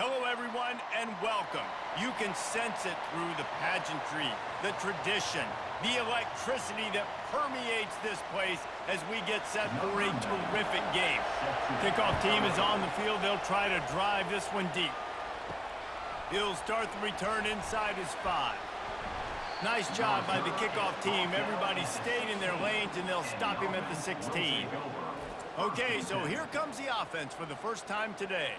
Hello, everyone, and welcome. You can sense it through the pageantry, the tradition, the electricity that permeates this place as we get set for a terrific game. Kickoff team is on the field. They'll try to drive this one deep. He'll start the return inside his 5. Nice job by the kickoff team. Everybody stayed in their lanes, and they'll stop him at the 16. Okay, so here comes the offense for the first time today.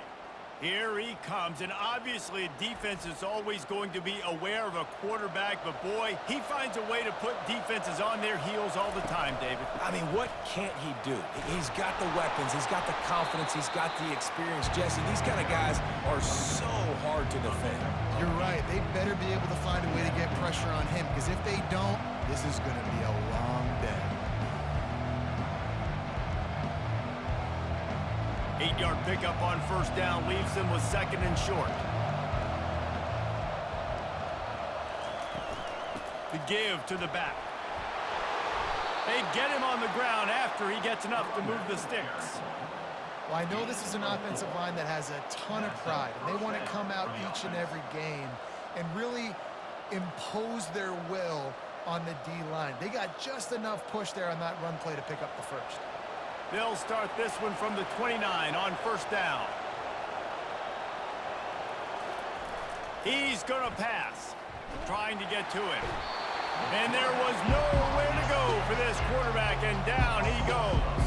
Here he comes, and obviously defense is always going to be aware of a quarterback, but boy, he finds a way to put defenses on their heels all the time, David. I mean, what can't he do? He's got the weapons, he's got the confidence, he's got the experience. Jesse, these kind of guys are so hard to defend. You're right. They better be able to find a way to get pressure on him, because if they don't, this is going to be a long day. 8-yard pickup on first down leaves them with 2nd and short. The give to the back. They get him on the ground after he gets enough to move the sticks. Well, I know this is an offensive line that has a ton of pride, and they want to come out each and every game and really impose their will on the D-line. They got just enough push there on that run play to pick up the first. They'll start this one from the 29 on first down. He's going to pass, trying to get to him. And there was nowhere to go for this quarterback, and down he goes.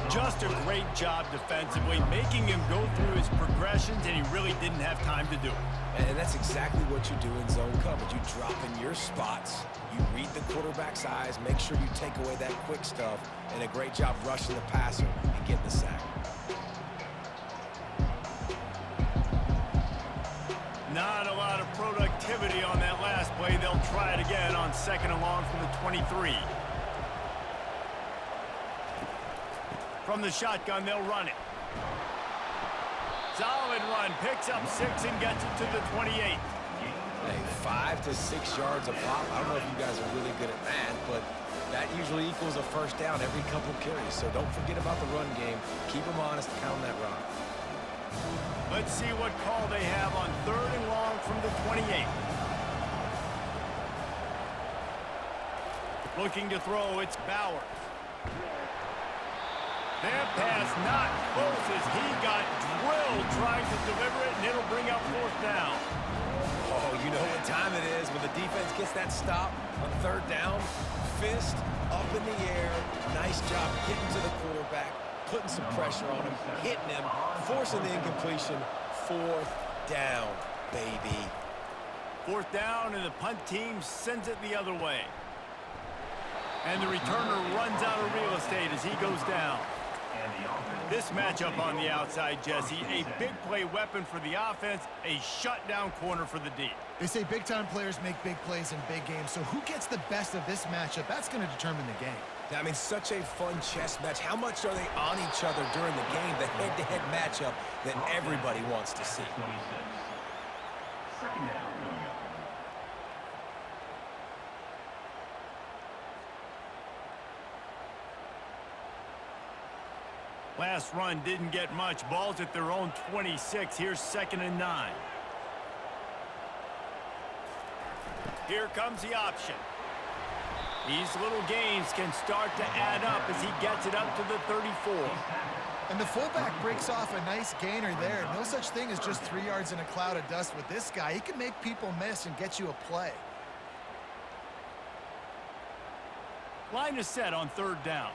Just a great job defensively, making him go through his progressions, and he really didn't have time to do it. And that's exactly what you do in zone coverage. You drop in your spots, you read the quarterback's eyes, make sure you take away that quick stuff, and a great job rushing the passer and getting the sack. Not a lot of productivity on that last play. They'll try it again on 2nd and long from the 23. From the shotgun, they'll run it. Solid run, picks up 6 and gets it to the 28. Hey, 5 to 6 yards a pop. I don't know if you guys are really good at that, but that usually equals a first down every couple carries. So don't forget about the run game. Keep them honest, count that run. Let's see what call they have on 3rd and long from the 28. Looking to throw, it's Bowers. That pass not close as he got drilled trying to deliver it, and it'll bring up 4th down. Oh, you know what time it is when the defense gets that stop on 3rd down. Fist up in the air. Nice job getting to the quarterback, putting some pressure on him, hitting him, forcing the incompletion. 4th down, baby. 4th down, and the punt team sends it the other way. And the returner runs out of real estate as he goes down. This matchup on the outside, Jesse, a big play weapon for the offense, a shutdown corner for the D. They say big-time players make big plays in big games, so who gets the best of this matchup? That's going to determine the game. I mean, such a fun chess match. How much are they on each other during the game, the head-to-head matchup that everybody wants to see? Last run didn't get much. Ball's at their own 26. Here's 2nd and 9. Here comes the option. These little gains can start to add up as he gets it up to the 34. And the fullback breaks off a nice gainer there. No such thing as just 3 yards in a cloud of dust with this guy. He can make people miss and get you a play. Line is set on 3rd down.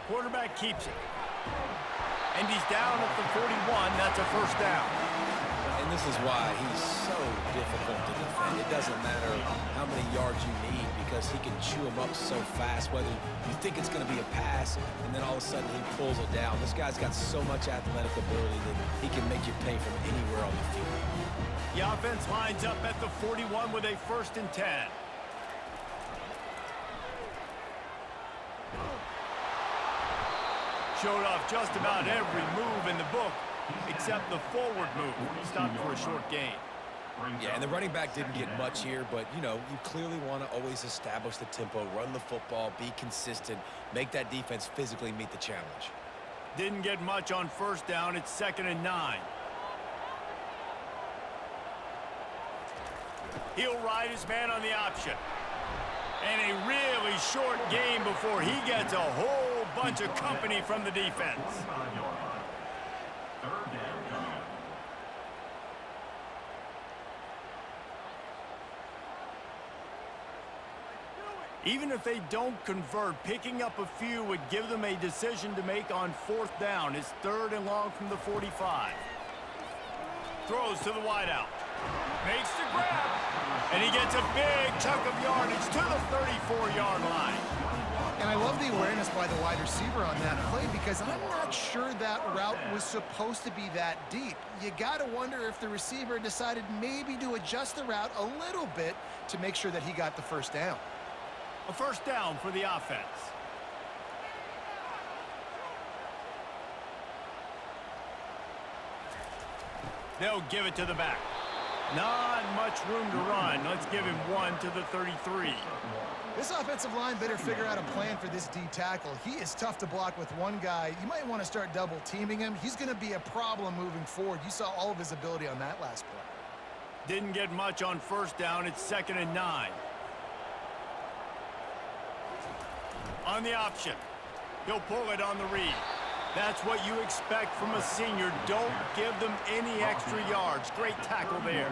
Quarterback keeps it. And he's down at the 41. That's a 1st down. And this is why he's so difficult to defend. It doesn't matter how many yards you need because he can chew them up so fast, whether you think it's going to be a pass and then all of a sudden he pulls it down. This guy's got so much athletic ability that he can make you pay from anywhere on the field. The offense lines up at the 41 with a 1st and 10. Showed off just about every move in the book, except the forward move. Stopped for a short gain. Yeah, and the running back didn't get much here, but, you know, you clearly want to always establish the tempo, run the football, be consistent, make that defense physically meet the challenge. Didn't get much on first down. It's 2nd and 9. He'll ride his man on the option. And a really short game before he gets a whole bunch of company from the defense. Even if they don't convert, picking up a few would give them a decision to make on 4th down. It's 3rd and long from the 45. Throws to the wideout. Makes the grab. And he gets a big chunk of yardage to the 34-yard line. And I love the awareness by the wide receiver on that play because I'm not sure that route was supposed to be that deep. You got to wonder if the receiver decided maybe to adjust the route a little bit to make sure that he got the first down. A first down for the offense. They'll give it to the back. Not much room to run. Let's give him one to the 33. This offensive line better figure out a plan for this D tackle. He is tough to block with one guy. You might want to start double teaming him. He's going to be a problem moving forward. You saw all of his ability on that last play. Didn't get much on first down. It's 2nd and 9. On the option. He'll pull it on the read. That's what you expect from a senior. Don't give them any extra yards. Great tackle there.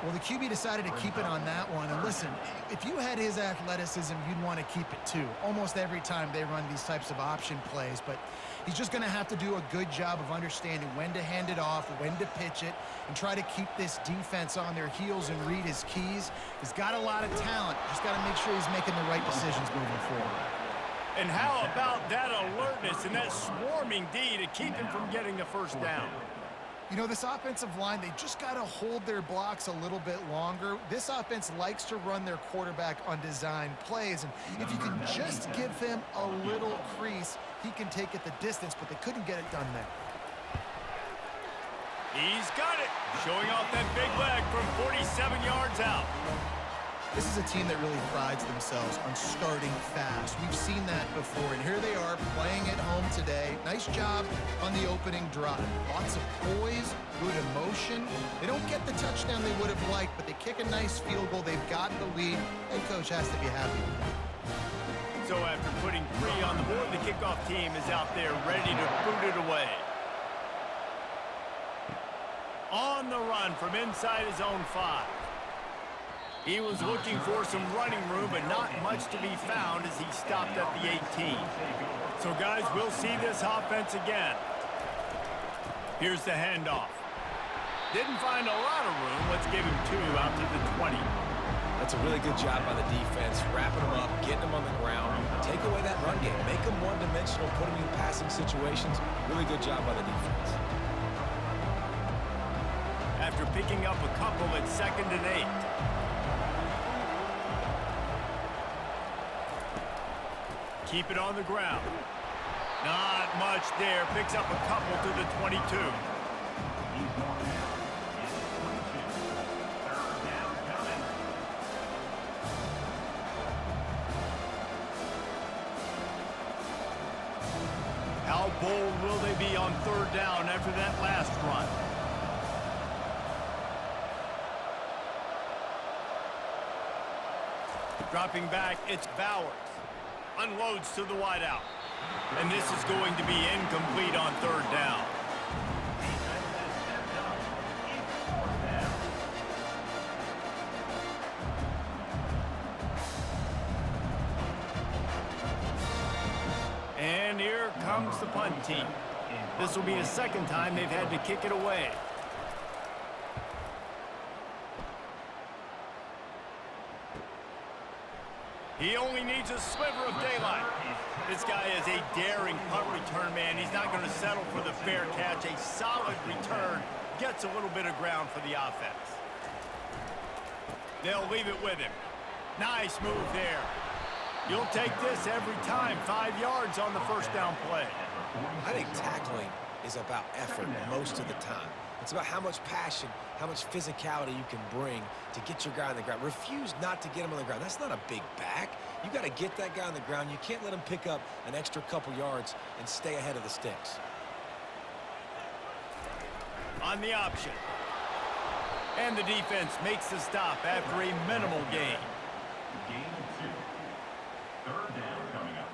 Well, the QB decided to keep it on that one. And listen, if you had his athleticism, you'd want to keep it too. Almost every time they run these types of option plays. But he's just going to have to do a good job of understanding when to hand it off, when to pitch it, and try to keep this defense on their heels and read his keys. He's got a lot of talent. Just got to make sure he's making the right decisions moving forward. And how about that alertness and that swarming D to keep him from getting the first down? You know, this offensive line, they just got to hold their blocks a little bit longer. This offense likes to run their quarterback on design plays, and if you can just give him a little crease, he can take it the distance, but they couldn't get it done there. He's got it, showing off that big leg from 47 yards out. This is a team that really prides themselves on starting fast. We've seen that before, and here they are playing at home today. Nice job on the opening drive. Lots of poise, good emotion. They don't get the touchdown they would have liked, but they kick a nice field goal. They've got the lead. Head coach has to be happy with that. So after putting 3 on the board, the kickoff team is out there ready to boot it away. On the run from inside his own 5. He was looking for some running room, but not much to be found as he stopped at the 18. So, guys, we'll see this offense again. Here's the handoff. Didn't find a lot of room. Let's give him 2 out to the 20. That's a really good job by the defense, wrapping them up, getting them on the ground, take away that run game, make them one-dimensional, put them in passing situations. Really good job by the defense. After picking up a couple at 2nd and 8. Keep it on the ground. Not much there. Picks up a couple to the 22. How bold will they be on 3rd down after that last run? Dropping back, it's Bowers. Unloads to the wideout. And this is going to be incomplete on 3rd down. And here comes the punt team. This will be the 2nd time they've had to kick it away. He only needs a sliver of daylight. This guy is a daring punt return man. He's not going to settle for the fair catch. A solid return gets a little bit of ground for the offense. They'll leave it with him. Nice move there. You'll take this every time. 5 yards on the first down play. I think tackling is about effort most of the time. It's about how much passion, how much physicality you can bring to get your guy on the ground. Refuse not to get him on the ground. That's not a big back. You got to get that guy on the ground. You can't let him pick up an extra couple yards and stay ahead of the sticks. On the option. And the defense makes the stop after a minimal gain. Gain 2. Third down coming up.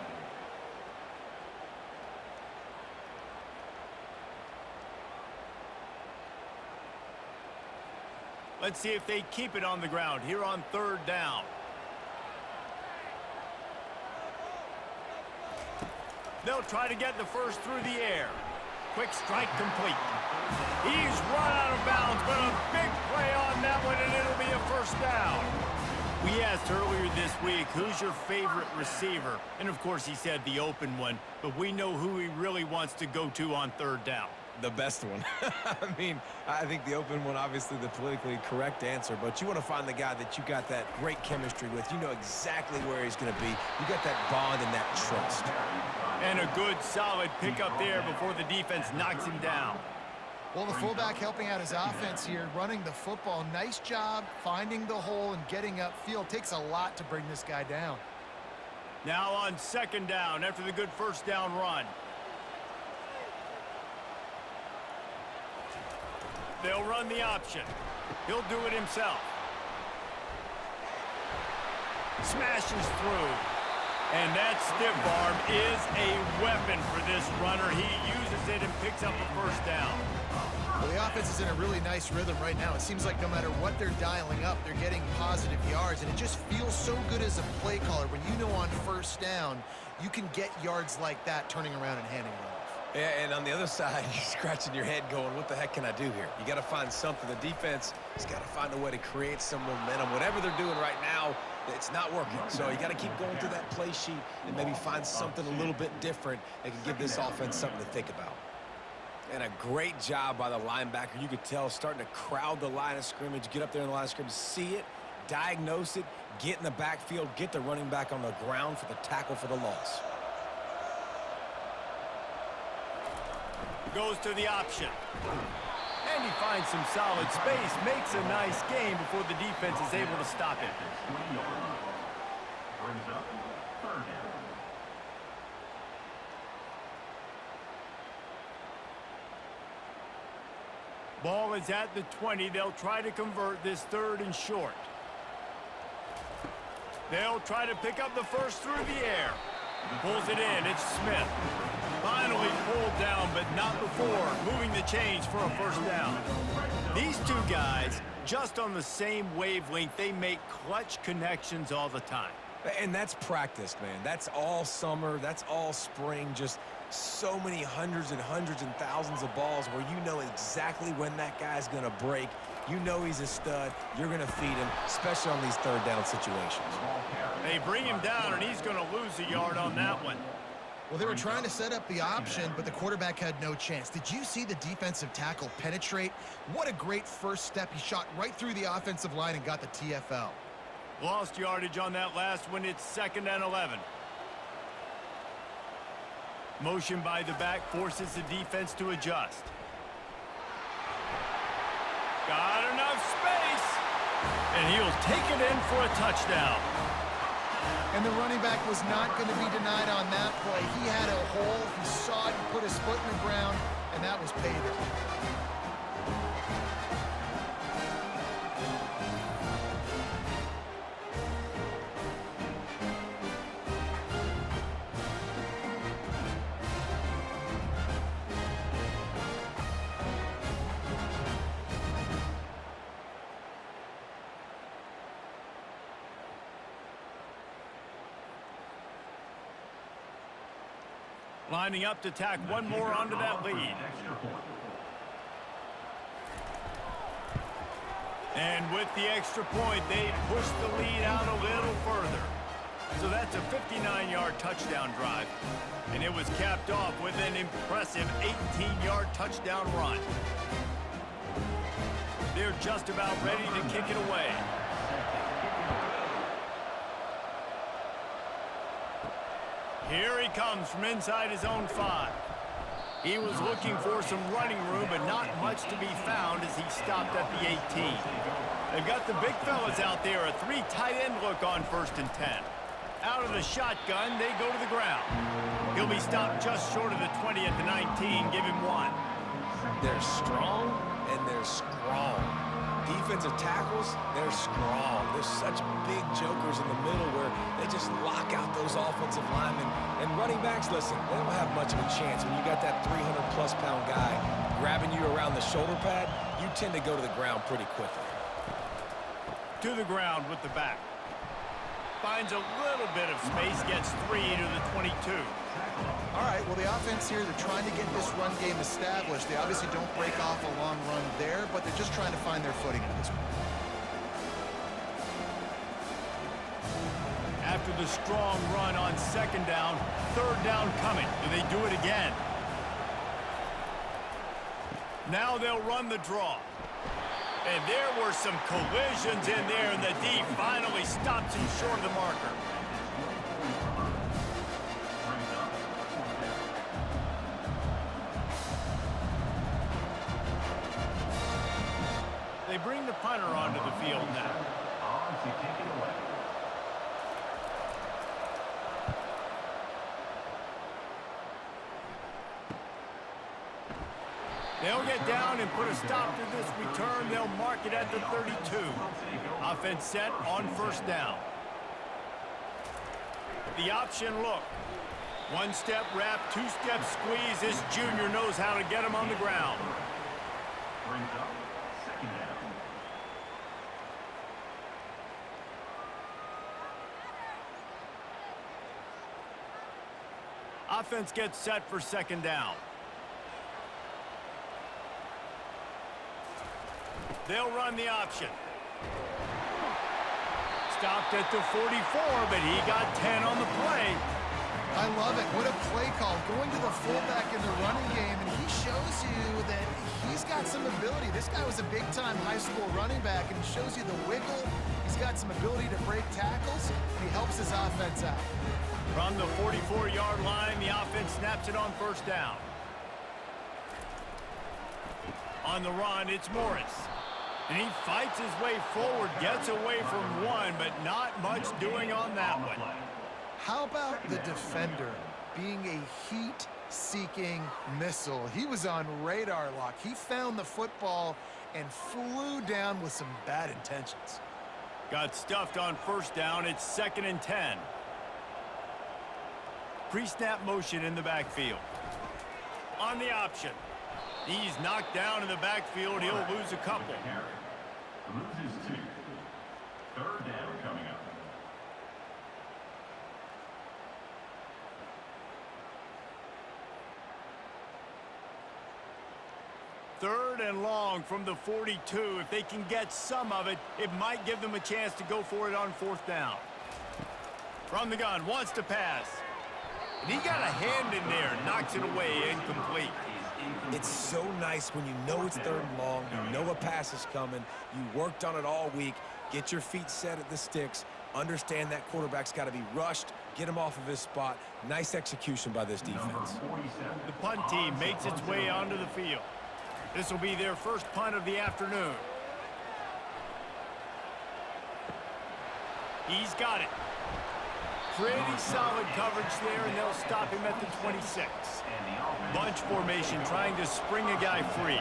Let's see if they keep it on the ground here on third down. They'll try to get the first through the air. Quick strike complete. He's run out of bounds, but a big play on that one, and it'll be a first down. We asked earlier this week, who's your favorite receiver? And, of course, he said the open one, but we know who he really wants to go to on third down. The best one. I mean, I think the open one, obviously the politically correct answer, but you want to find the guy that you got that great chemistry with. You know exactly where he's going to be. You got that bond and that trust. And a good, solid pickup there before the defense knocks him down. Well, the fullback helping out his offense here, running the football. Nice job finding the hole and getting upfield. Takes a lot to bring this guy down. Now on second down after the good first down run. They'll run the option. He'll do it himself. Smashes through. And that stiff arm is a weapon for this runner. He uses it and picks up a first down. Well, the offense is in a really nice rhythm right now. It seems like no matter what they're dialing up, they're getting positive yards. And it just feels so good as a play caller when you know on first down, you can get yards like that turning around and handing it off. Yeah, and on the other side, you're scratching your head going, what the heck can I do here? You got to find something. The defense has got to find a way to create some momentum. Whatever they're doing right now, it's not working. So you got to keep going through that play sheet and maybe find something a little bit different that can give this offense something to think about. And a great job by the linebacker. You could tell starting to crowd the line of scrimmage, get up there in the line of scrimmage, see it, diagnose it, get in the backfield, get the running back on the ground for the tackle for the loss. Goes to the option. And he finds some solid space, makes a nice gain before the defense is able to stop him. Brings up third down. Ball is at the 20. They'll try to convert this third and short. They'll try to pick up the first through the air. Pulls it in. It's Smith. Finally pulled down, but not before moving the chains for a first down. These two guys, just on the same wavelength, they make clutch connections all the time. And that's practiced, man. That's all summer. That's all spring. Just so many hundreds and thousands of balls where you know exactly when that guy's going to break. You know he's a stud. You're going to feed him, especially on these third down situations. They bring him down, and he's going to lose a yard on that one. Well, they were trying to set up the option, but the quarterback had no chance. Did you see the defensive tackle penetrate? What a great first step. He shot right through the offensive line and got the TFL. Lost yardage on that last one. It's 2nd and 11. Motion by the back forces the defense to adjust. Got enough space. And he'll take it in for a touchdown. And the running back was not going to be denied on that play. He had a hole. He saw it. He put his foot in the ground, and that was paydirt. Lining up to tack one more onto that lead. And with the extra point, they push the lead out a little further. So that's a 59-yard touchdown drive. And it was capped off with an impressive 18-yard touchdown run. They're just about ready to kick it away. Here he comes from inside his own 5. He was looking for some running room, but not much to be found as he stopped at the 18. They've got the big fellas out there, a 3 tight end look on 1st and 10. Out of the shotgun, they go to the ground. He'll be stopped just short of the 20 at the 19, give him 1. They're strong and they're strong. Defensive tackles, they're strong. There's such big jokers in the middle where they just lock out those offensive linemen. And running backs, listen, they don't have much of a chance. When you got that 300-plus pound guy grabbing you around the shoulder pad, you tend to go to the ground pretty quickly. To the ground with the back. Finds a little bit of space, gets 3 to the 22. All right, well, the offense here, they're trying to get this run game established. They obviously don't break off a long run there, but they're just trying to find their footing at this point. After the strong run on 2nd down, 3rd down coming. Do they do it again? Now they'll run the draw. And there were some collisions in there, and the D finally stops him short of the marker. They bring the punter onto the field now. On to kick it away. They'll get down and put a stop to this return. They'll mark it at the 32. Offense set on 1st down. The option look. 1-step wrap, 2-step squeeze. This junior knows how to get him on the ground. Brings up 2nd down. Offense gets set for 2nd down. They'll run the option. Stopped at the 44, but he got 10 on the play. I love it. What a play call. Going to the fullback in the running game, and he shows you that he's got some ability. This guy was a big-time high school running back, and he shows you the wiggle. He's got some ability to break tackles, and he helps his offense out. From the 44-yard line, the offense snaps it on 1st down. On the run, it's Morris. And he fights his way forward, gets away from 1, but not much doing on that one. How about the defender being a heat-seeking missile? He was on radar lock. He found the football and flew down with some bad intentions. Got stuffed on 1st down. It's 2nd and 10. Pre-snap motion in the backfield. On the option. He's knocked down in the backfield. He'll lose a couple. Loses 2. 3rd down coming up. Third and long from the 42. If they can get some of it, it might give them a chance to go for it on 4th down. From the gun, wants to pass. And he got a hand in there, knocks it away, incomplete. It's so nice when you know it's 3rd and long, you know a pass is coming, you worked on it all week, get your feet set at the sticks, understand that quarterback's got to be rushed, get him off of his spot. Nice execution by this defense. The punt team makes its way onto the field. This will be their first punt of the afternoon. He's got it. Pretty solid coverage there, and they'll stop him at the 26. Bunch formation trying to spring a guy free.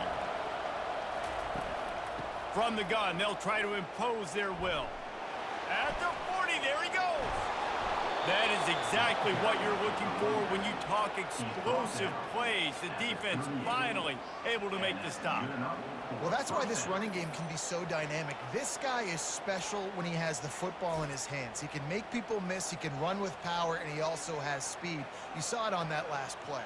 From the gun, they'll try to impose their will. At the 40, there he goes. That is exactly what you're looking for when you talk explosive plays. The defense finally able to make the stop. Well, that's why this running game can be so dynamic. This guy is special when he has the football in his hands. He can make people miss, he can run with power, and he also has speed. You saw it on that last play.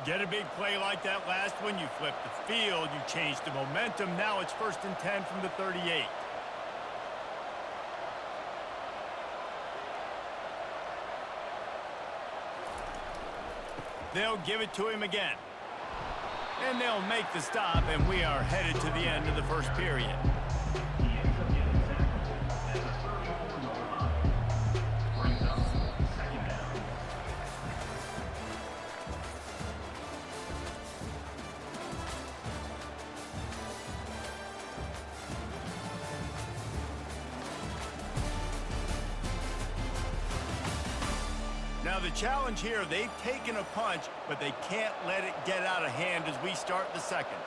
Get a big play like that last one, you flip the field, you change the momentum. Now it's 1st and 10 from the 38. They'll give it to him again. And they'll make the stop, and we are headed to the end of the first period. Now the challenge here, they've taken a punch, but they can't let it get out of hand as we start the second.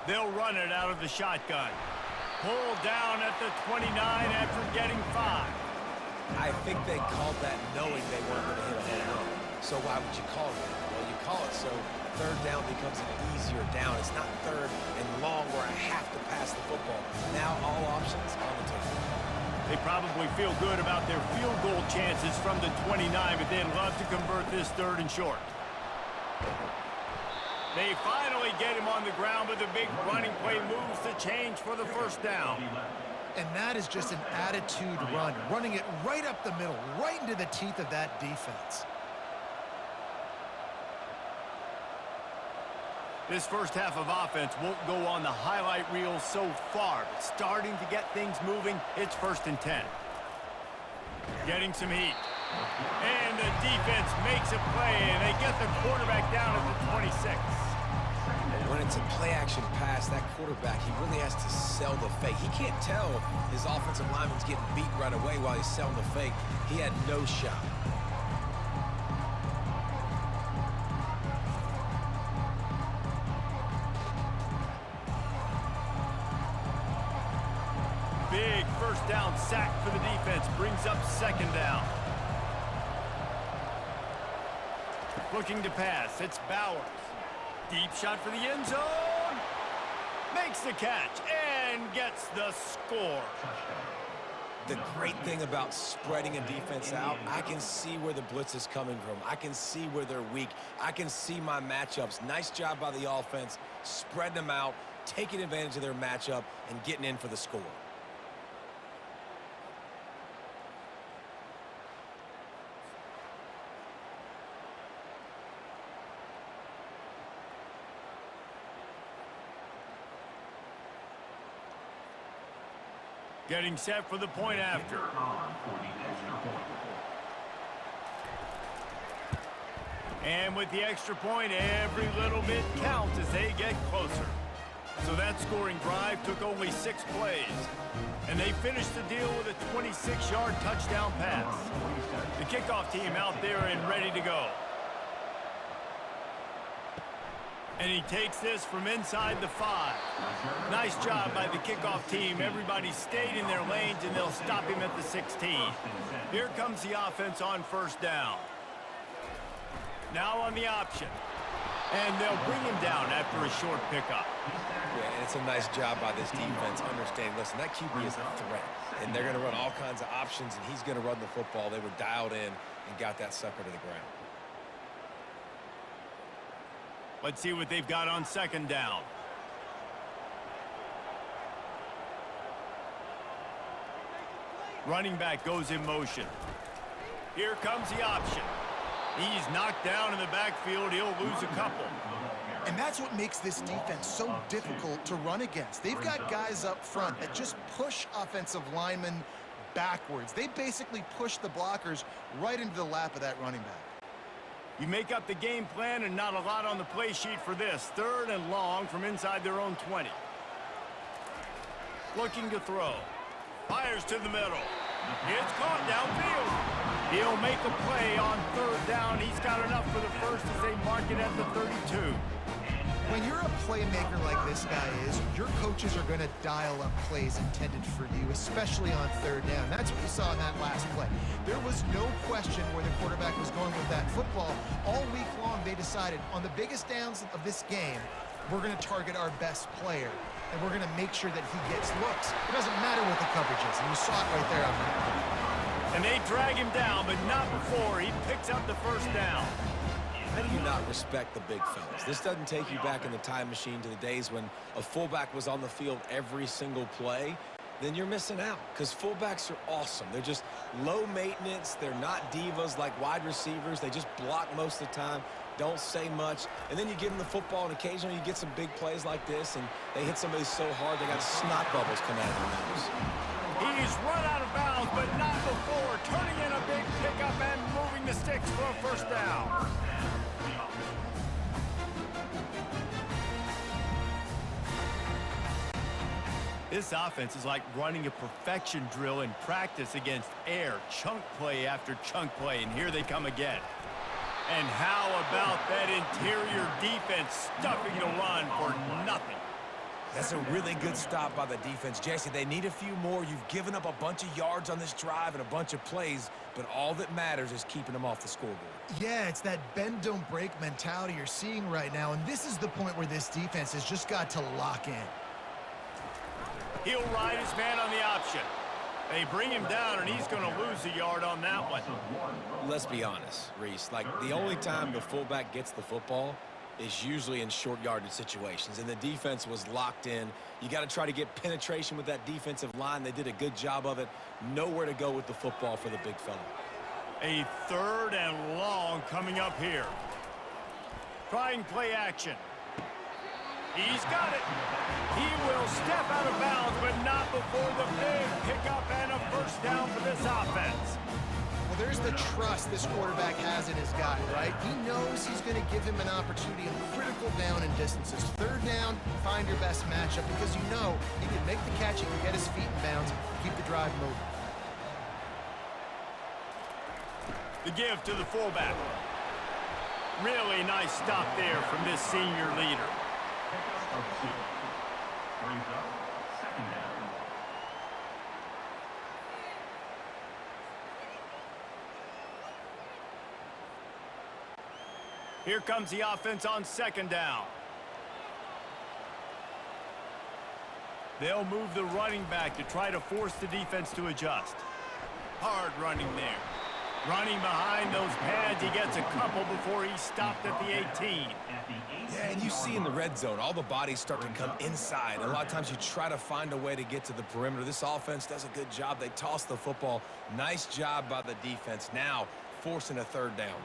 They'll run it out of the shotgun. Pull down at the 29 after getting 5. I think they called that knowing they weren't going to hit a home run. So why would you call it that? Well, you call it so third down becomes an easier down. It's not third and long where I have to pass the football. Now all options on the table. They probably feel good about their field goal chances from the 29, but they'd love to convert this third and short. They finally get him on the ground, but the big running play moves the change for the first down. And that is just an attitude run, running it right up the middle, right into the teeth of that defense. This first half of offense won't go on the highlight reel so far, but starting to get things moving, it's 1st and 10. Getting some heat. And the defense makes a play, and they get the quarterback down at the 26. And when it's a play-action pass, that quarterback, he really has to sell the fake. He can't tell his offensive lineman's getting beat right away while he's selling the fake. He had no shot. Big first down sack for the defense, brings up 2nd down. Looking to pass, it's Bowers. Deep shot for the end zone. Makes the catch and gets the score. The great thing about spreading a defense out, I can see where the blitz is coming from. I can see where they're weak. I can see my matchups. Nice job by the offense, spreading them out, taking advantage of their matchup, and getting in for the score. Getting set for the point after. And with the extra point, every little bit counts as they get closer. So that scoring drive took only 6 plays. And they finished the deal with a 26-yard touchdown pass. The kickoff team out there and ready to go. And he takes this from inside the 5. Nice job by the kickoff team. Everybody stayed in their lanes, and they'll stop him at the 16. Here comes the offense on 1st down. Now on the option. And they'll bring him down after a short pickup. Yeah, and it's a nice job by this defense. Understand, listen, that QB is a threat. And they're going to run all kinds of options, and he's going to run the football. They were dialed in and got that sucker to the ground. Let's see what they've got on 2nd down. Running back goes in motion. Here comes the option. He's knocked down in the backfield. He'll lose a couple. And that's what makes this defense so difficult to run against. They've got guys up front that just push offensive linemen backwards. They basically push the blockers right into the lap of that running back. You make up the game plan and not a lot on the play sheet for this. 3rd and long from inside their own 20. Looking to throw. Fires to the middle. It's caught downfield. He'll make a play on 3rd down. He's got enough for the first as they mark it at the 32. When you're a playmaker like this guy is, your coaches are going to dial up plays intended for you, especially on 3rd down. That's what you saw in that last play. There was no question where the quarterback was going with that football. All week long, they decided on the biggest downs of this game, we're going to target our best player, and we're going to make sure that he gets looks. It doesn't matter what the coverage is, and you saw it right there on that play. And they drag him down, but not before he picks up the 1st down. How do you not respect the big fellas? This doesn't take you back in the time machine to the days when a fullback was on the field every single play. then you're missing out because fullbacks are awesome. They're just low maintenance. They're not divas like wide receivers. They just block most of the time, don't say much. And then you give them the football, and occasionally you get some big plays like this, and they hit somebody so hard they got snot bubbles coming out of their nose. He's run out of bounds, but not before turning in a big pickup and moving the sticks for a first down. This offense is like running a perfection drill in practice against air, chunk play after chunk play, and here they come again. And how about that interior defense stuffing the run for nothing? That's a really good stop by the defense. Jesse, they need a few more. You've given up a bunch of yards on this drive and a bunch of plays, but all that matters is keeping them off the scoreboard. Yeah, it's that bend, don't break mentality you're seeing right now, and this is the point where this defense has just got to lock in. He'll ride his man on the option. They bring him down, and he's going to lose a yard on that one. Let's be honest, Reese. Like, the only time the fullback gets the football is usually in short yardage situations, and the defense was locked in. You got to try to get penetration with that defensive line. They did a good job of it. Nowhere to go with the football for the big fella. A 3rd and long coming up here. Trying play action. He's got it. He will step out of bounds, but not before the big pickup and a first down for this offense. Well, there's the trust this quarterback has in his guy, right? He knows he's going to give him an opportunity in critical down and distances. 3rd down, find your best matchup because you know he can make the catch, he can get his feet in bounds, keep the drive moving. The give to the fullback. Really nice stop there from this senior leader. Of 2. Brings up 2nd down. Here comes the offense on 2nd down. They'll move the running back to try to force the defense to adjust. Hard running there. Running behind those pads, he gets a couple before he's stopped at the 18. Yeah, and you see in the red zone, all the bodies start to come inside. And a lot of times you try to find a way to get to the perimeter. This offense does a good job. They toss the football. Nice job by the defense. Now forcing a 3rd down.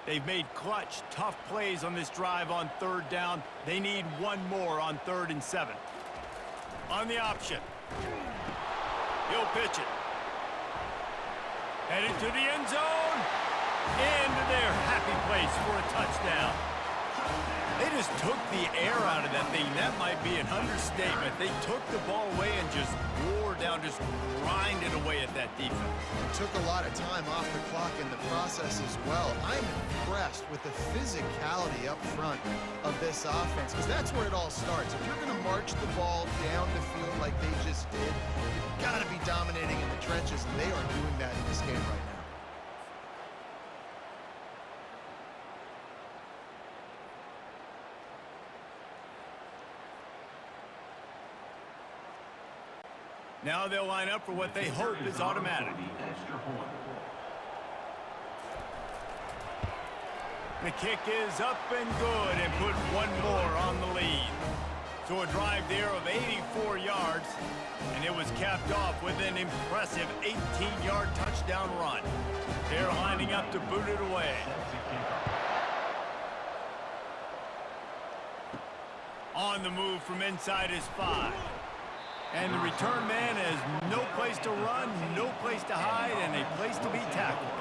They've made clutch, tough plays on this drive on 3rd down. They need one more on 3rd and 7. On the option. He'll pitch it. Headed to the end zone. Into their happy place for a touchdown. They just took the air out of that thing. That might be an understatement. They took the ball away and just wore down, just grinded away at that defense. It took a lot of time off the clock in the process as well. I'm impressed with the physicality up front of this offense because that's where it all starts. If you're going to march the ball down the field like they just did, you've got to be dominating in the trenches, and they are doing that in this game right now. Now they'll line up for what they hope is automatic. The kick is up and good and put one more on the lead. So a drive there of 84 yards, and it was capped off with an impressive 18-yard touchdown run. They're lining up to boot it away. On the move from inside his 5. And the return man has no place to run, no place to hide, and a place to be tackled.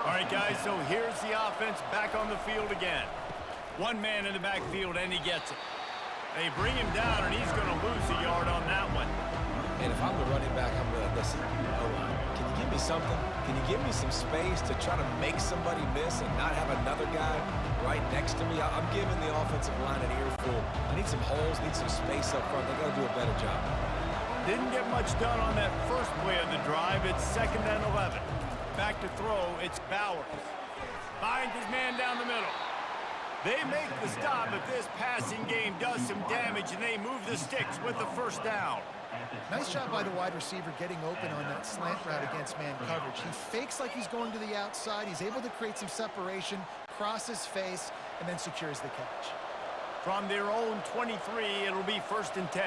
All right, guys, so here's the offense back on the field again. One man in the backfield, and he gets it. They bring him down, and he's going to lose a yard on that one. And if I'm the running back, I'm going to listen. Can you give me something? Can you give me some space to try to make somebody miss and not have another guy right next to me? I'm giving the offensive line an earful. I need some holes, need some space up front. They got to do a better job. Didn't get much done on that first play of the drive. It's 2nd and 11. Back to throw, it's Bowers. Finds his man down the middle. They make the stop, but this passing game does some damage, and they move the sticks with the first down. Nice job by the wide receiver getting open on that slant route against man coverage. He fakes like he's going to the outside. He's able to create some separation, cross his face, and then secures the catch. From their own 23, it'll be 1st and 10.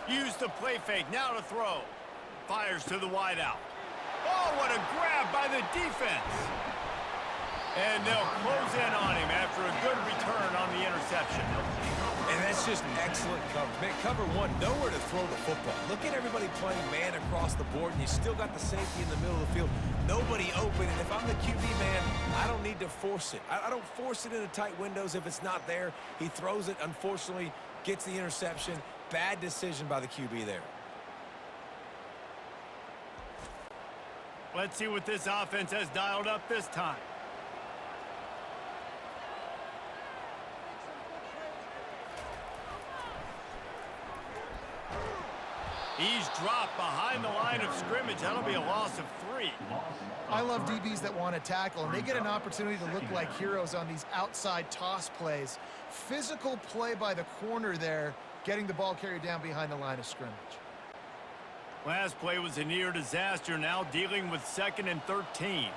Use the play fake, now to throw. Fires to the wideout. Oh, what a grab by the defense. And they'll close in on him after a good return on the interception. And that's just excellent coverage. Man, cover one, nowhere to throw the football. Look at everybody playing man across the board, and you still got the safety in the middle of the field. Nobody open, and if I'm the QB man, I don't need to force it. I don't force it into tight windows if it's not there. He throws it, unfortunately, gets the interception. Bad decision by the QB there. Let's see what this offense has dialed up this time. He's dropped behind the line of scrimmage. That'll be a loss of 3. I love DBs that want to tackle, and they get an opportunity to look like heroes on these outside toss plays. Physical play by the corner there, getting the ball carried down behind the line of scrimmage. Last play was a near disaster, now dealing with 2nd and 13.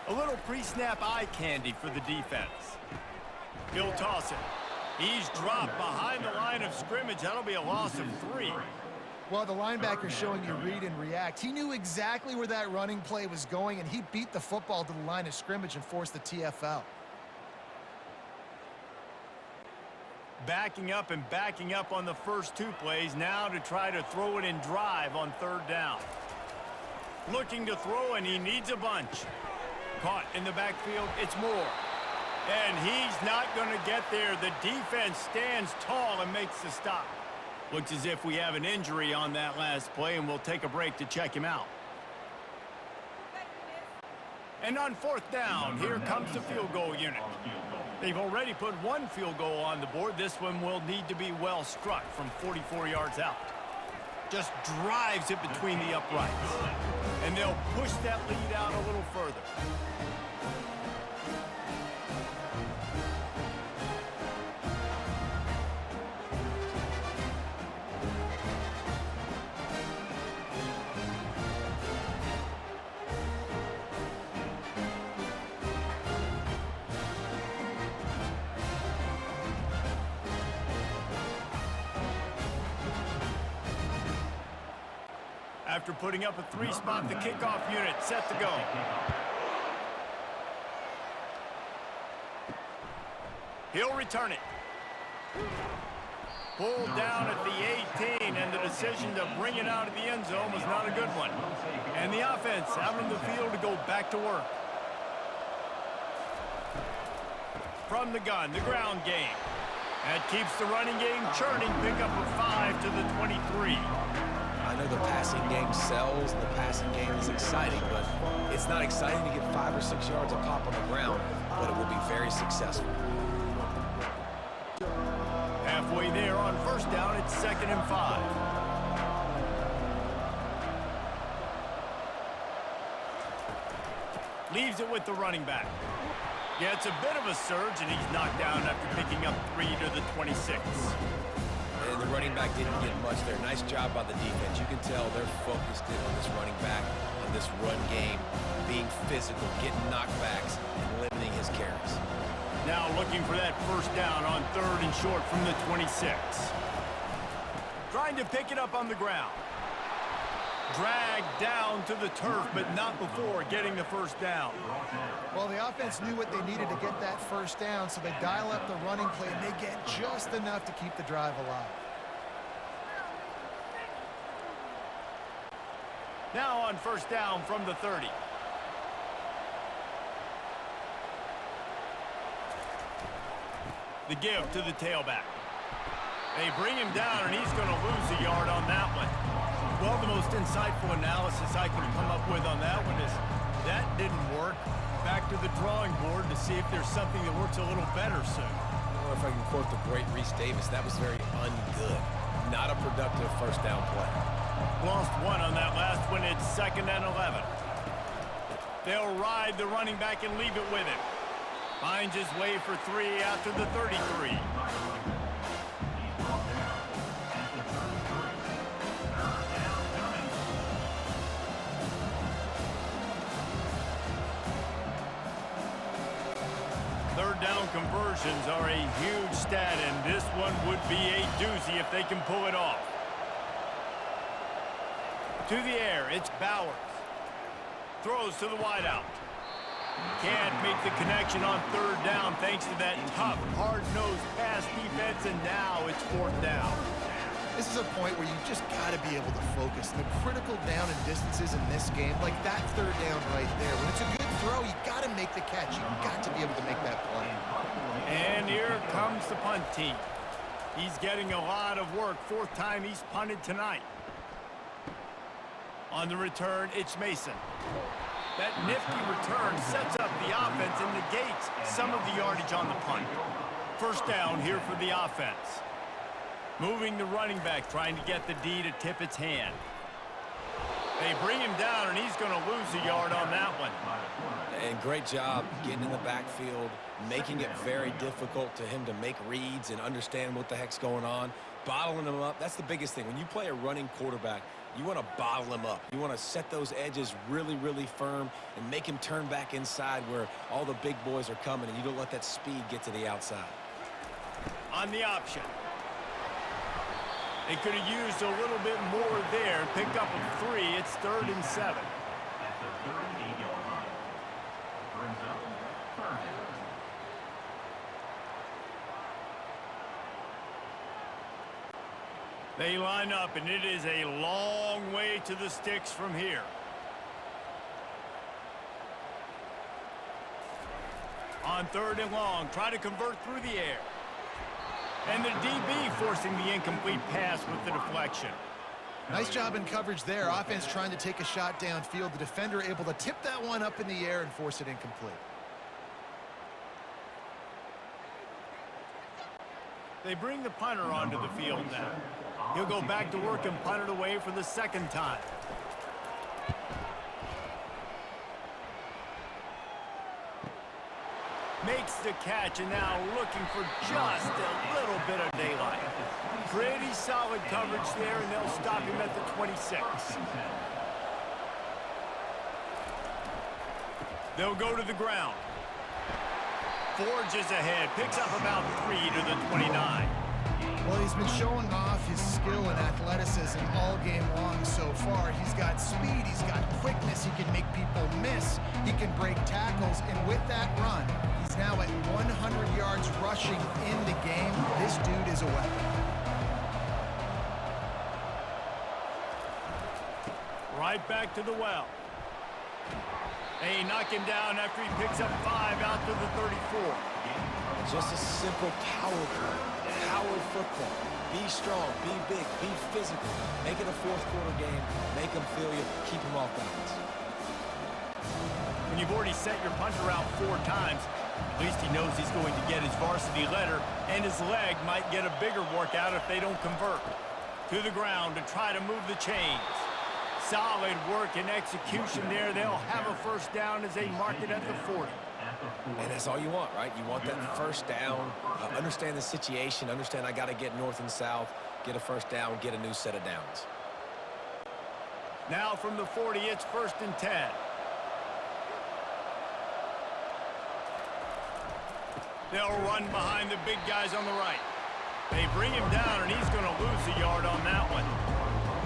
A little pre-snap eye candy for the defense. He'll toss it. He's dropped behind the line of scrimmage. That'll be a loss of 3. Well, the linebacker's showing you read and react. He knew exactly where that running play was going, and he beat the football to the line of scrimmage and forced the TFL. Backing up and backing up on the first 2 plays, now to try to throw it in drive on 3rd down. Looking to throw, and he needs a bunch. Caught in the backfield, it's Moore. And he's not going to get there. The defense stands tall and makes the stop. Looks as if we have an injury on that last play, and we'll take a break to check him out. And on 4th down, here comes the field goal unit. They've already put 1 field goal on the board. This one will need to be well struck from 44 yards out. Just drives it between the uprights. And they'll push that lead out a little further. After putting up a 3-spot, the kickoff unit set to go. He'll return it. Pulled down at the 18, and the decision to bring it out of the end zone was not a good one. And the offense out on the field to go back to work. From the gun, the ground game. That keeps the running game churning. Pickup of 5 to the 23. I know the passing game sells, and the passing game is exciting, but it's not exciting to get 5 or 6 yards a pop on the ground, but it will be very successful. Halfway there on 1st down, it's 2nd and 5. Leaves it with the running back. Gets a bit of a surge, and he's knocked down after picking up 3 to the 26. And the running back didn't get much there. Nice job by the defense. You can tell they're focused in on this running back, on this run game, being physical, getting knockbacks, and limiting his carries. Now looking for that 1st down on 3rd and short from the 26. Trying to pick it up on the ground. Dragged down to the turf, but not before getting the 1st down. Well, the offense knew what they needed to get that 1st down, so they dial up the running play, and they get just enough to keep the drive alive. Now on 1st down from the 30. The give to the tailback. They bring him down, and he's going to lose a yard on that one. Well, the most insightful analysis I can come up with on that one is that didn't work. Back to the drawing board to see if there's something that works a little better soon. I don't know if I can quote the great Reese Davis. That was very ungood. Not a productive 1st down play. Lost 1 on that last one. It's 2nd and 11. They'll ride the running back and leave it with him. Finds his way for 3 out to the 33. Third down conversions are a huge stat, and this one would be a doozy if they can pull it off. To the air, it's Bowers. Throws to the wideout. Can't make the connection on third down thanks to that tough, hard-nosed pass defense, and now it's fourth down. This is a point where you just got to be able to focus. The critical down and distances in this game, like that third down right there. When it's a good throw, you got to make the catch. You got to be able to make that play. And here comes the punt team. He's getting a lot of work. Fourth time he's punted tonight. On the return, it's Mason. That nifty return sets up the offense and negates some of the yardage on the punt. First down here for the offense. Moving the running back, trying to get the D to tip its hand. They bring him down, and he's going to lose a yard on that one. And great job getting in the backfield, making it very difficult to him to make reads and understand what the heck's going on. Bottling him up, that's the biggest thing. When you play a running quarterback, you want to bottle him up. You want to set those edges really, really firm and make him turn back inside where all the big boys are coming, and you don't let that speed get to the outside. On the option. They could have used a little bit more there. Pick up a 3. It's 3rd and 7. At the 38-yard line. Brings up third down. They line up, and it is a long way to the sticks from here. On 3rd and long, try to convert through the air. And the DB forcing the incomplete pass with the deflection. Nice job in coverage there. Offense trying to take a shot downfield. The defender able to tip that one up in the air and force it incomplete. They bring the punter onto the field now. He'll go back to work and punt it away for the second time. Makes the catch, and now looking for just a little bit of daylight. Pretty solid coverage there, and they'll stop him at the 26. They'll go to the ground. Forges ahead, picks up about 3 to the 29. Well, he's been showing off his skill and athleticism all game long so far. He's got speed, he's got quickness, he can make people miss, he can break tackles, and with that run, he's now at 100 yards rushing in the game. This dude is a weapon. Right back to the well. They knock him down after he picks up 5 out to the 34. Just a simple power play. Power football. Be strong, be big, be physical. Make it a fourth quarter game. Make them feel you. Keep them off balance. When you've already set your punter out 4 times, at least he knows he's going to get his varsity letter, and his leg might get a bigger workout if they don't convert. To the ground to try to move the chains. Solid work and execution there. They'll have a first down as they mark it at the 40. And that's all you want, right? You want that first down, understand the situation, understand I got to get north and south, get a first down, get a new set of downs. Now from the 40, it's 1st and 10. They'll run behind the big guys on the right. They bring him down, and he's going to lose a yard on that one.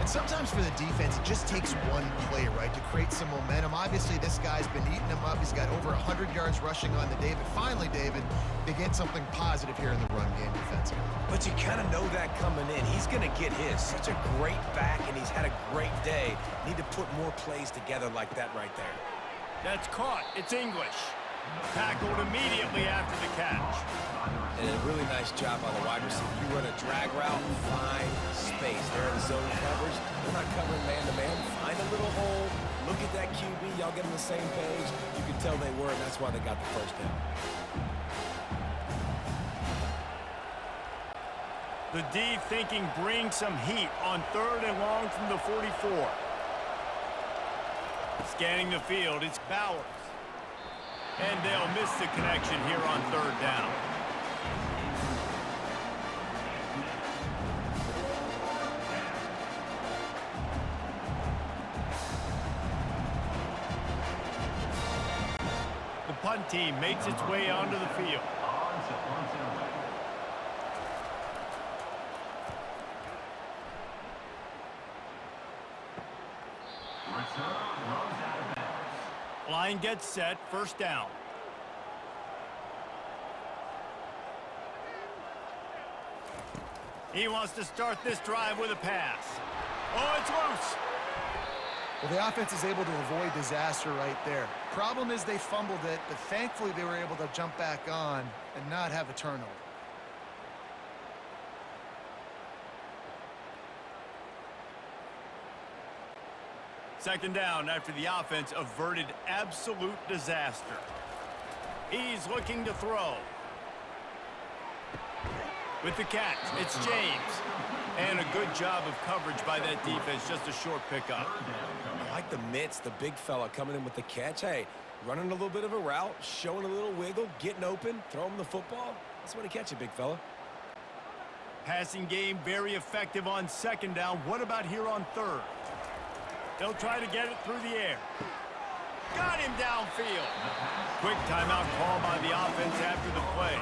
And sometimes for the defense, it just takes one play, right, to create some momentum. Obviously, this guy's been eating him up. He's got over 100 yards rushing on the day. But finally, David, they get something positive here in the run game defensively. But you kind of know that coming in. He's going to get his. Such a great back, and he's had a great day. Need to put more plays together like that right there. That's caught. It's English. Tackled immediately after the catch. And a really nice job by the wide receiver. You run a drag route, find space. They're in zone coverage. They're not covering man-to-man. Find a little hole. Look at that QB. Y'all get on the same page. You can tell they were, and that's why they got the first down. The D thinking bring some heat on 3rd and long from the 44. Scanning the field, it's Bowers. And they'll miss the connection here on 3rd down. The punt team makes its way onto the field. Throws out of bounds. Line gets set, first down. He wants to start this drive with a pass. Oh, it's loose. Well, the offense is able to avoid disaster right there. Problem is they fumbled it, but thankfully they were able to jump back on and not have a turnover. Second down after the offense averted absolute disaster. He's looking to throw. With the catch, it's James. And a good job of coverage by that defense, just a short pickup. I like the mitts, the big fella coming in with the catch. Hey, running a little bit of a route, showing a little wiggle, getting open, throwing the football. That's when he catch it, big fella. Passing game very effective on second down. What about here on third? They'll try to get it through the air. Got him downfield. Quick timeout call by the offense after the play.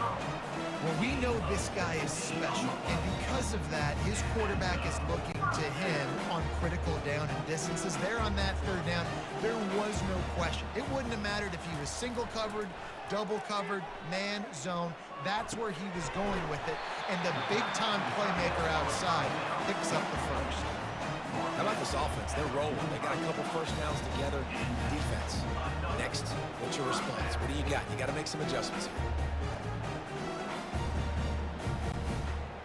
Well, we know this guy is special, and because of that, his quarterback is looking to him on critical down and distances. There on that third down, there was no question. It wouldn't have mattered if he was single covered, double covered, man, zone. That's where he was going with it, and the big-time playmaker outside picks up the first. How about this offense? They're rolling. They got a couple first downs together. Defense. Next, what's your response? What do you got? You got to make some adjustments here.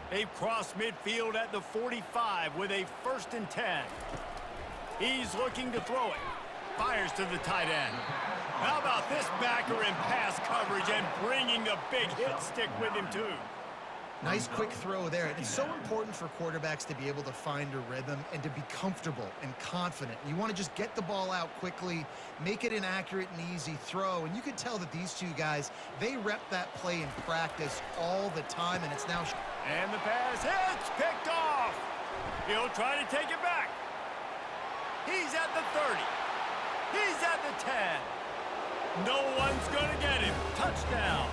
They've crossed midfield at the 45 with a 1st and 10. He's looking to throw it. Fires to the tight end. How about this backer in pass coverage and bringing the big hit stick with him too? Nice quick throw there. It's so important for quarterbacks to be able to find a rhythm and to be comfortable and confident. You want to just get the ball out quickly, make it an accurate and easy throw. And you could tell that these two guys, they rep that play in practice all the time, and it's now... And the pass hits, picked off. He'll try to take it back. He's at the 30. He's at the 10. No one's going to get him. Touchdown.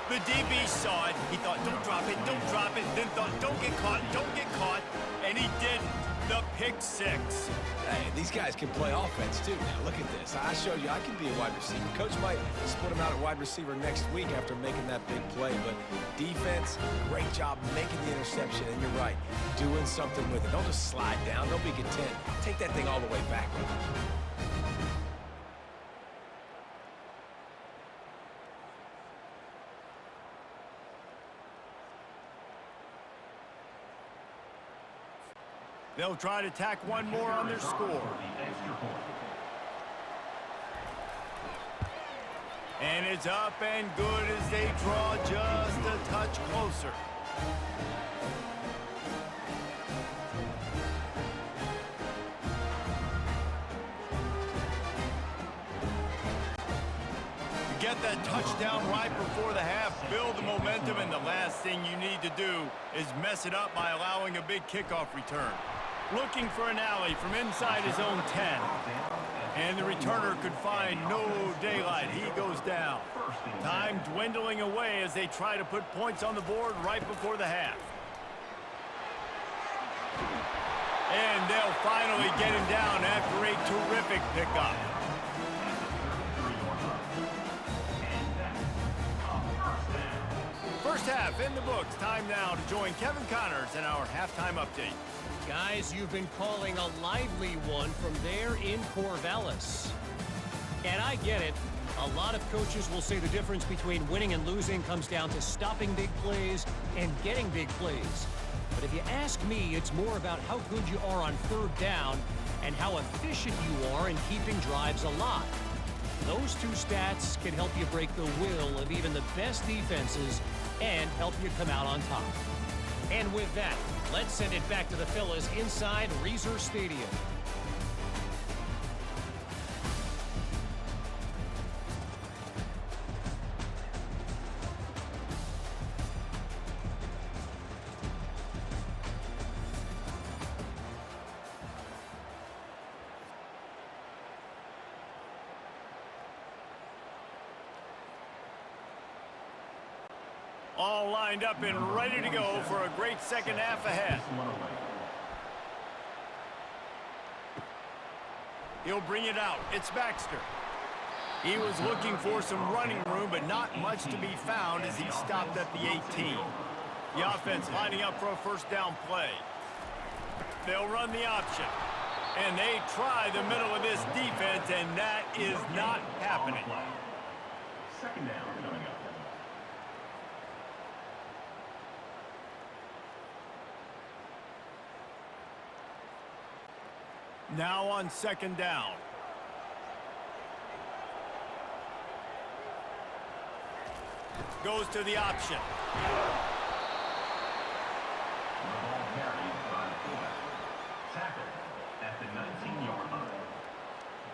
The DB saw it. He thought, don't drop it, don't drop it. Then thought, don't get caught, don't get caught. And he didn't. The pick six. Hey, these guys can play offense, too. Now, look at this. I showed you I can be a wide receiver. Coach might split him out at wide receiver next week after making that big play. But defense, great job making the interception. And you're right, doing something with it. Don't just slide down. Don't be content. Take that thing all the way back with you. They'll try to tack one more on their score. And it's up and good as they draw just a touch closer. Get that touchdown right before the half, build the momentum, and the last thing you need to do is mess it up by allowing a big kickoff return. Looking for an alley from inside his own 10. And the returner could find no daylight. He goes down. Time dwindling away as they try to put points on the board right before the half. And they'll finally get him down after a terrific pickup. First half in the books. Time now to join Kevin Connors in our halftime update. Guys, you've been calling a lively one from there in Corvallis. And I get it. A lot of coaches will say the difference between winning and losing comes down to stopping big plays and getting big plays. But if you ask me, it's more about how good you are on third down and how efficient you are in keeping drives alive. Those two stats can help you break the will of even the best defenses and help you come out on top. And with that, let's send it back to the fellas inside Reser Stadium. All lined up and ready to go for a great second half ahead. He'll bring it out. It's Baxter. He was looking for some running room, but not much to be found as he stopped at the 18. The offense lining up for a first down play. They'll run the option. And they try the middle of this defense, and that is not happening. Second down coming up. Now on second down. Goes to the option. The ball carried by fullback. Tackle at the 19-yard line.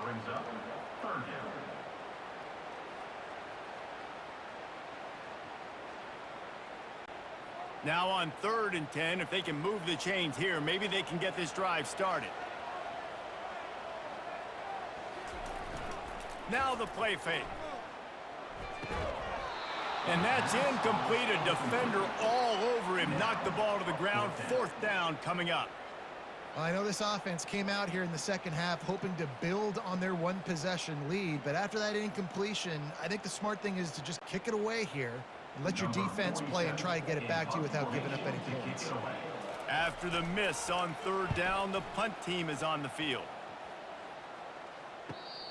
Brings up third down. Now on 3rd and 10, if they can move the chains here, maybe they can get this drive started. Now the play fake. And that's incomplete. A defender all over him. Knocked the ball to the ground. 4th down coming up. Well, I know this offense came out here in the second half hoping to build on their one-possession lead, but after that incompletion, I think the smart thing is to just kick it away here and let your defense play and try to get it back to you without giving up any points. After the miss on 3rd down, the punt team is on the field.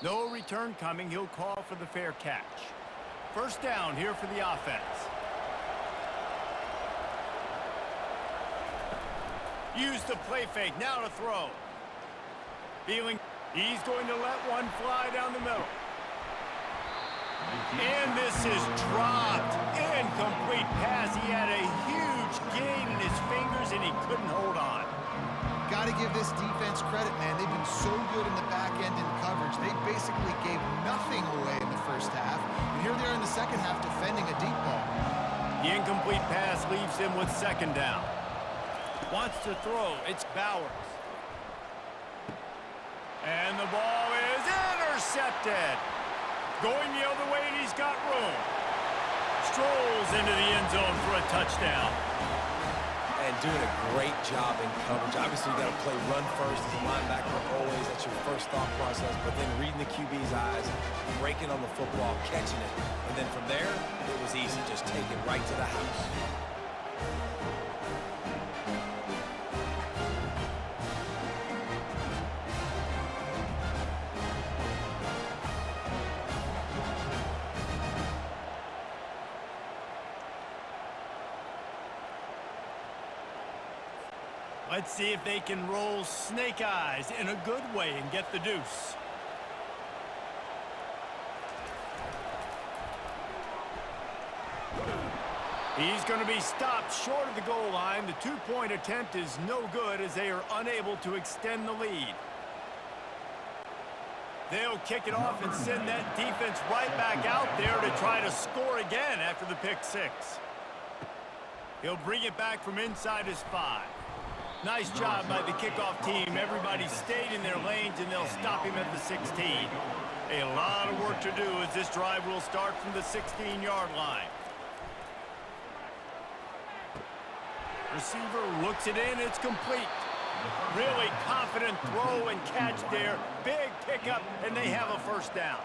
No return coming. He'll call for the fair catch. First down here for the offense. Use the play fake. Now to throw. Feeling he's going to let one fly down the middle. And this is dropped. Incomplete pass. He had a huge gain in his fingers and he couldn't hold on. Got to give this defense credit, man. They've been so good in the back end in coverage. They basically gave nothing away in the first half. And here they are in the second half defending a deep ball. The incomplete pass leaves him with second down. Wants to throw. It's Bowers. And the ball is intercepted. Going the other way, and he's got room. Strolls into the end zone for a touchdown. And doing a great job in coverage. Obviously, you got to play run first as a linebacker always. That's your first thought process. But then reading the QB's eyes, breaking on the football, catching it. And then from there, it was easy. Just take it right to the house. Let's see if they can roll snake eyes in a good way and get the deuce. He's going to be stopped short of the goal line. The two-point attempt is no good as they are unable to extend the lead. They'll kick it off and send that defense right back out there to try to score again after the pick six. He'll bring it back from inside his 5. Nice job by the kickoff team. Everybody stayed in their lanes, and they'll stop him at the 16. A lot of work to do as this drive will start from the 16-yard line. Receiver looks it in. It's complete. Really confident throw and catch there. Big pickup, and they have a first down.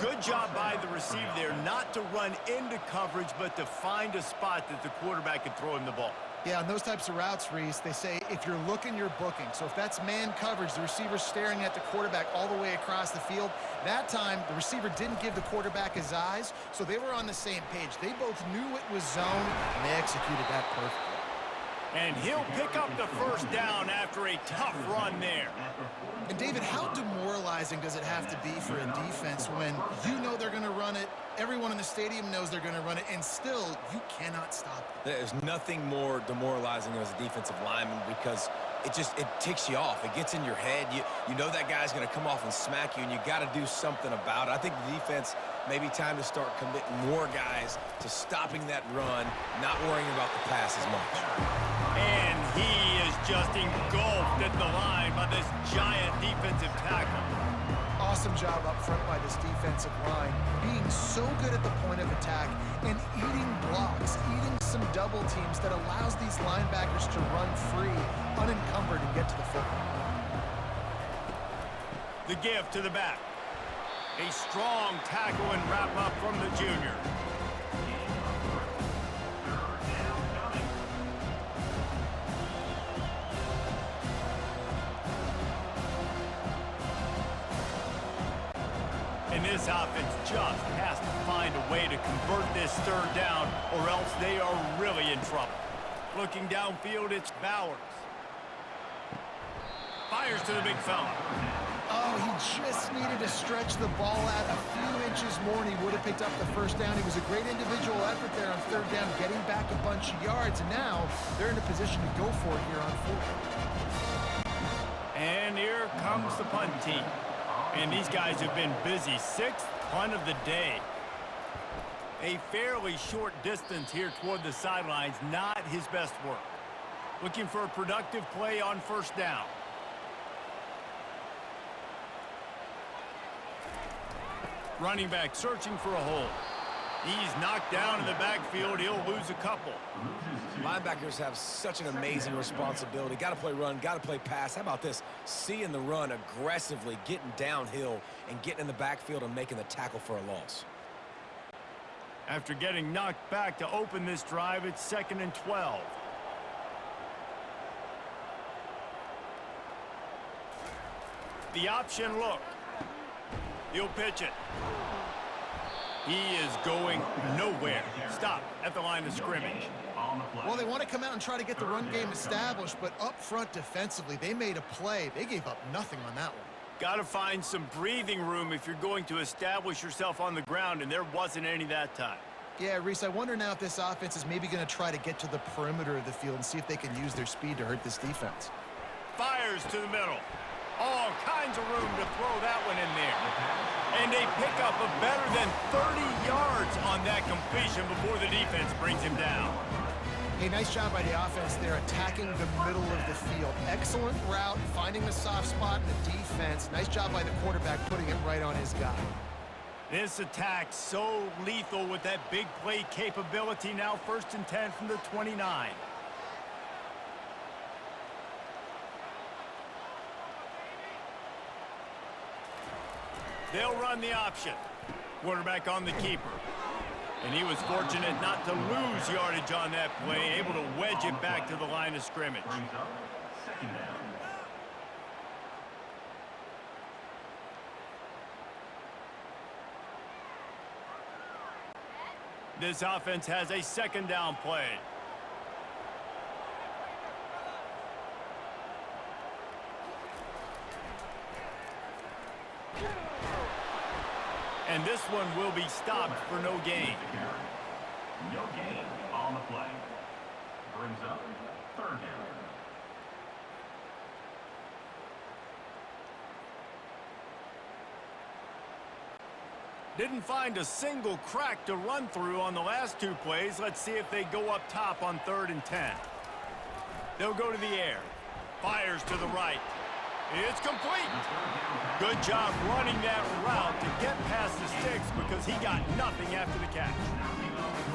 Good job by the receiver there not to run into coverage, but to find a spot that the quarterback can throw him the ball. Yeah, on those types of routes, Reese, they say if you're looking, you're booking. So if that's man coverage, the receiver's staring at the quarterback all the way across the field. That time, the receiver didn't give the quarterback his eyes, so they were on the same page. They both knew it was zone, and they executed that perfectly. And he'll pick up the first down after a tough run there. And David, how demoralizing does it have to be for a defense when you know they're going to run it, everyone in the stadium knows they're going to run it, and still you cannot stop it? There's nothing more demoralizing as a defensive lineman because it ticks you off. It gets in your head. You know that guy's going to come off and smack you, and you got to do something about it. I think the defense maybe time to start committing more guys to stopping that run, not worrying about the pass as much. And he is just engulfed at the line by this giant defensive tackle. Awesome job up front by this defensive line, being so good at the point of attack and eating blocks, eating some double teams that allows these linebackers to run free, unencumbered, and get to the football. The give to the back. A strong tackle and wrap up from the junior. And this offense just has to find a way to convert this third down, or else they are really in trouble. Looking downfield, it's Bowers. Fires to the big fella. Oh, he just needed to stretch the ball out a few inches more, and he would have picked up the first down. It was a great individual effort there on third down, getting back a bunch of yards, and now they're in a position to go for it here on fourth. And here comes the punt team. And these guys have been busy. Sixth punt of the day. A fairly short distance here toward the sidelines, not his best work. Looking for a productive play on first down. Running back searching for a hole. He's knocked down in the backfield. He'll lose a couple. Linebackers have such an amazing responsibility. Got to play run, got to play pass. How about this? Seeing the run aggressively, getting downhill, and getting in the backfield and making the tackle for a loss. After getting knocked back to open this drive, it's 2nd and 12. The option look. He'll pitch it. He is going nowhere. Stop at the line of scrimmage. Well, they want to come out and try to get the run game established, but up front defensively, they made a play. They gave up nothing on that one. Got to find some breathing room if you're going to establish yourself on the ground, and there wasn't any that time. Yeah, Reese, I wonder now if this offense is maybe going to try to get to the perimeter of the field and see if they can use their speed to hurt this defense. Fires to the middle. All kinds of room to throw that one in there. And they pick up a better than 30 yards on that completion before the defense brings him down. Hey, nice job by the offense there, attacking the middle of the field. Excellent route, finding the soft spot in the defense. Nice job by the quarterback putting it right on his guy. This attack so lethal with that big play capability. Now 1st and 10 from the 29. They'll run the option. Quarterback on the keeper. And he was fortunate not to lose yardage on that play, able to wedge it back to the line of scrimmage. This offense has a 2nd down play. And this one will be stopped for no gain. No gain on the play. Brings up 3rd down. Didn't find a single crack to run through on the last 2 plays. Let's see if they go up top on 3rd and 10. They'll go to the air. Fires to the right. It's complete. Good job running that route to get past the sticks because he got nothing after the catch.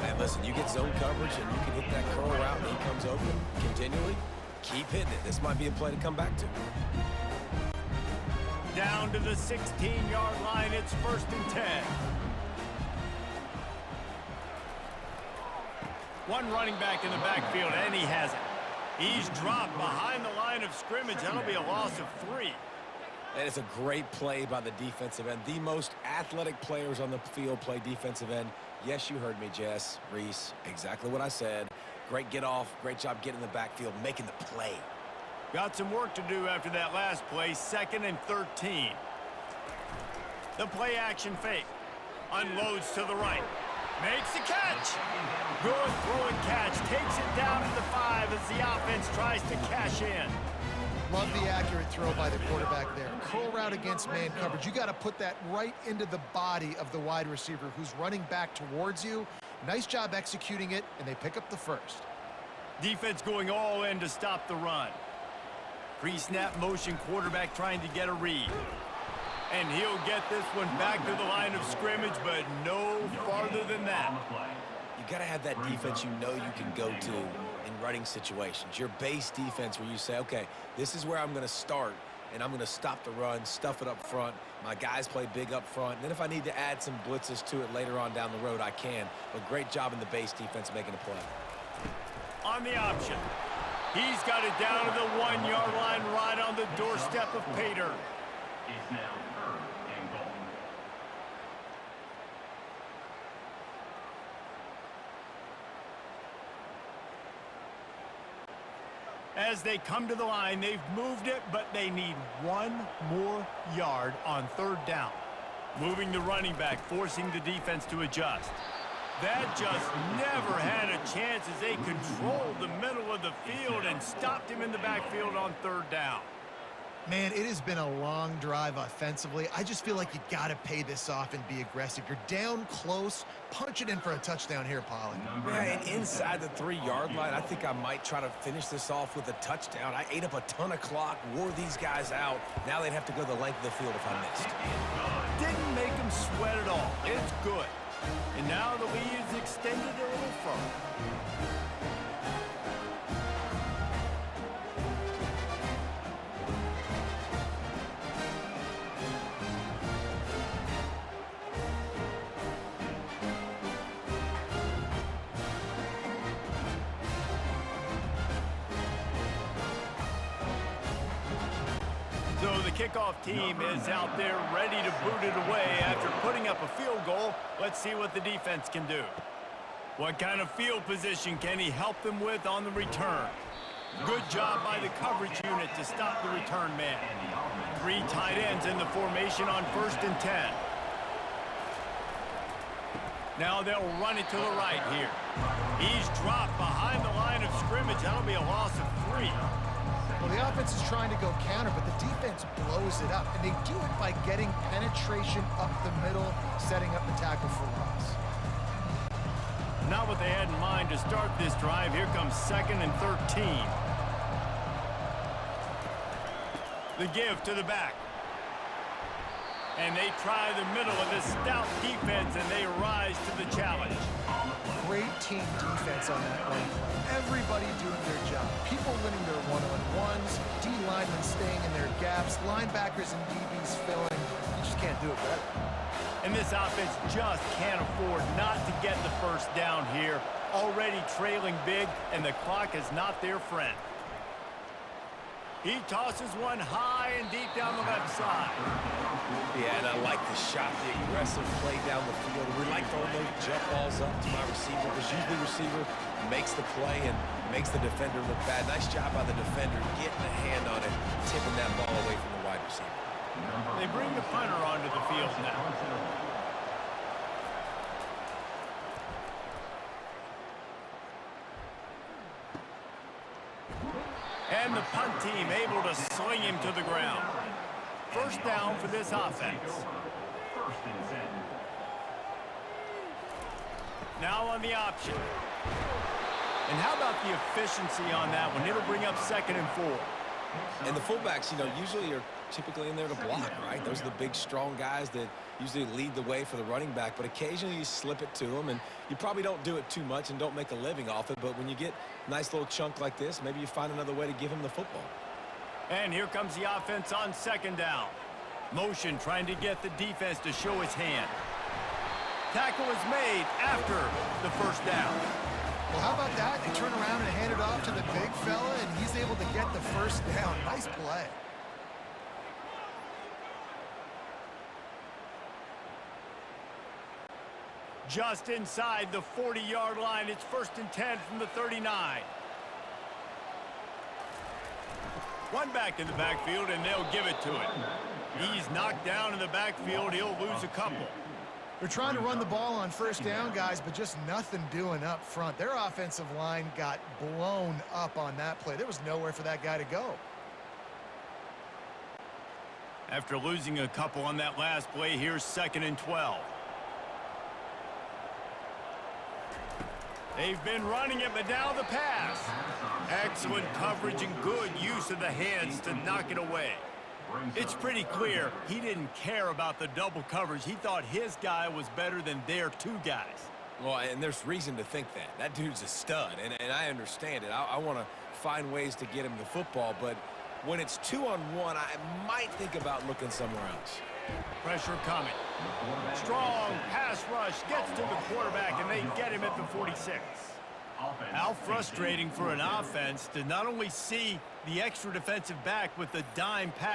Man, listen, you get zone coverage and you can hit that curl route and he comes open continually. Keep hitting it. This might be a play to come back to. Down to the 16-yard line. It's 1st and 10. One running back in the backfield, and he has it. He's dropped behind the line of scrimmage. That'll be a loss of 3. That is a great play by the defensive end. The most athletic players on the field play defensive end. Yes, you heard me, Jess, Reese. Exactly what I said. Great get off. Great job getting in the backfield, making the play. Got some work to do after that last play. 2nd and 13. The play action fake. Unloads to the right. Makes the catch. Good throwing catch. Takes it down to the 5 as the offense tries to cash in. Love the accurate throw by the quarterback there. Curl route against man coverage. You got to put that right into the body of the wide receiver who's running back towards you. Nice job executing it, and they pick up the 1st. Defense going all in to stop the run. Pre-snap motion, quarterback trying to get a read. And he'll get this one back to the line of scrimmage, but no farther than that. You got to have that defense you know you can go to in running situations. Your base defense where you say, okay, this is where I'm going to start and I'm going to stop the run, stuff it up front. My guys play big up front. And then if I need to add some blitzes to it later on down the road, I can. But great job in the base defense making a play. On the option. He's got it down to the 1-yard line right on the doorstep of Pater. It's now 3rd and goal. As they come to the line, they've moved it, but they need 1 more yard on 3rd down. Moving the running back, forcing the defense to adjust. That just never had a chance as they controlled the middle of the field and stopped him in the backfield on 3rd down. Man, it has been a long drive offensively. I just feel like you got to pay this off and be aggressive. You're down close. Punch it in for a touchdown here, Pollard. Yeah, and inside the 3-yard line, I think I might try to finish this off with a touchdown. I ate up a ton of clock, wore these guys out. Now they'd have to go the length of the field if I missed. Didn't make him sweat at all. It's good. And now the lead is extended a little further. So the kickoff team is out there ready to boot it away after putting up a field goal. Let's see what the defense can do. What kind of field position can he help them with on the return? Good job by the coverage unit to stop the return man. 3 tight ends in the formation on 1st and 10. Now they'll run it to the right here. He's dropped behind the line of scrimmage. That'll be a loss of 3. Well, the offense is trying to go counter, but the defense blows it up, and they do it by getting penetration up the middle, setting up the tackle for loss. Not what they had in mind to start this drive. Here comes 2nd and 13. The give to the back. And they try the middle of this stout defense, and they rise to the challenge. Great team defense on that one play. Everybody doing their job. People winning their one-on-ones, D-linemen staying in their gaps, linebackers and DBs filling. You just can't do it better. And this offense just can't afford not to get the 1st down here. Already trailing big, and the clock is not their friend. He tosses one high and deep down the left side. Yeah, and I like the shot, the aggressive play down the field. We like throwing those jump balls up to my receiver because usually the receiver makes the play and makes the defender look bad. Nice job by the defender getting a hand on it, tipping that ball away from the wide receiver. They bring the punter onto the field now. And the punt team able to sling him to the ground. 1st down for this offense. 1st and 10. Now on the option. And how about the efficiency on that one? It'll bring up 2nd and 4. And the fullbacks, you know, usually are typically in there to block, right? Those are the big, strong guys that usually lead the way for the running back, but occasionally you slip it to them, and you probably don't do it too much and don't make a living off it, but when you get a nice little chunk like this, maybe you find another way to give him the football. And here comes the offense on 2nd down. Motion trying to get the defense to show his hand. Tackle is made after the 1st down. Well, how about that? They turn around and hand it off to the big fella, and he's able to get the 1st down. Nice play. Just inside the 40-yard line. It's 1st and 10 from the 39. One back in the backfield, and they'll give it to him. He's knocked down in the backfield. He'll lose a couple. They're trying to run the ball on 1st down, guys, but just nothing doing up front. Their offensive line got blown up on that play. There was nowhere for that guy to go. After losing a couple on that last play, here's 2nd and 12. They've been running it, but now the pass. Excellent coverage and good use of the hands to knock it away. It's pretty clear he didn't care about the double coverage. He thought his guy was better than their 2 guys. Well, and there's reason to think that. That dude's a stud, and I understand it. I want to find ways to get him the football, but When it's 2-on-1, I might think about looking somewhere else. Pressure coming. Strong pass rush gets to the quarterback, and they get him at the 46. How frustrating for an offense to not only see the extra defensive back with the dime pack